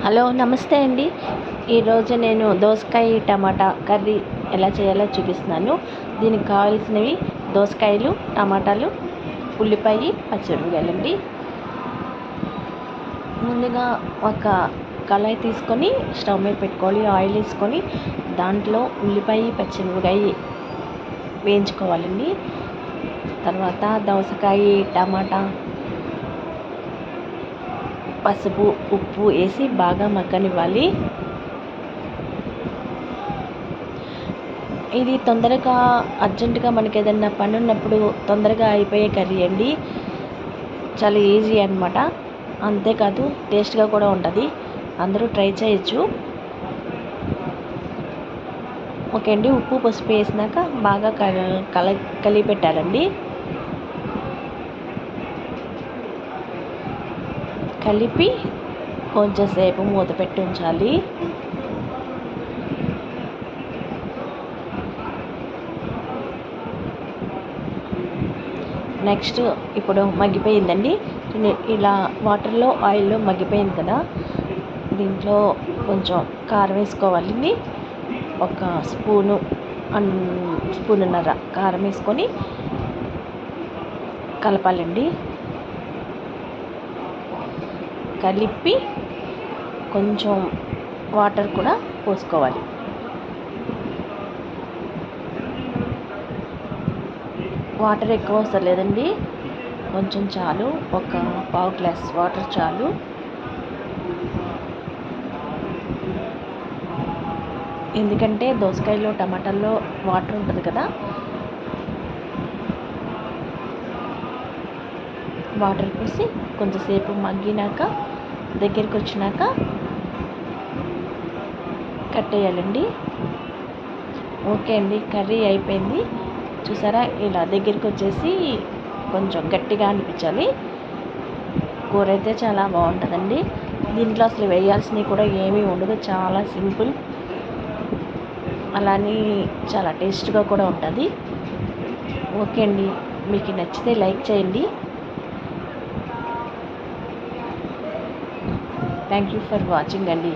Hello నమస్తే అండి. ఈరోజు నేను దోసకాయ టమాటా కర్రీ ఎలా చేయాలో చూపిస్తున్నాను. దీనికి కావాల్సినవి దోసకాయలు, టమాటాలు, ఉల్లిపాయ, పచ్చిమిరపకాయలండి. ముందుగా ఒక కళాయి తీసుకొని స్టవ్ మీద పెట్టుకోవాలి. ఆయిల్ వేసుకొని దాంట్లో ఉల్లిపాయ, పచ్చిమిరపకాయ వేయించుకోవాలండి. తర్వాత దోసకాయ, టమాటా, పసుపు, ఉప్పు వేసి బాగా మగ్గనివ్వాలి. ఇది తొందరగా అర్జెంటుగా మనకి ఏదన్నా పని ఉన్నప్పుడు తొందరగా అయిపోయే కర్రీ అండి. చాలా ఈజీ అనమాట. అంతేకాదు టేస్ట్గా కూడా ఉంటుంది. అందరూ ట్రై చేయొచ్చు. ఓకే అండి. ఉప్పు పసుపు వేసినాక బాగా కలిపి పెట్టాలండి. కలిపి కొంచెం సేపు మూత పెట్టి ఉంచాలి. నెక్స్ట్ ఇప్పుడు మగ్గిపోయిందండి. ఇలా వాటర్లో ఆయిల్లో మగ్గిపోయింది కదా, దీంట్లో కొంచెం కారం వేసుకోవాలి. ఒక స్పూనున్నర కారం వేసుకొని కలపాలండి. కలిపి కొంచెం వాటర్ కూడా పోసుకోవాలి. వాటర్ ఎక్కువ అవసరం లేదండి, కొంచెం చాలు. ఒక పావు గ్లాస్ వాటర్ చాలు. ఎందుకంటే దోసకాయలో టమాటాల్లో వాటర్ ఉంటుంది కదా. వాటర్ పోసి కొంచెంసేపు మగ్గినాక దగ్గరికి వచ్చినాక కట్టేయాలండి. ఓకే అండి, కర్రీ అయిపోయింది. చూసారా, ఇలా దగ్గరికి వచ్చేసి కొంచెం గట్టిగా అనిపించాలి. కూర అయితే చాలా బాగుంటుందండి. దీంట్లో అసలు వేయాల్సినవి కూడా ఏమీ ఉండదు, చాలా సింపుల్. అలానే చాలా టేస్ట్గా కూడా ఉంటుంది. ఓకే అండి, మీకు నచ్చితే లైక్ చేయండి. థ్యాంక్ యూ ఫర్ వాచింగ్ అండి.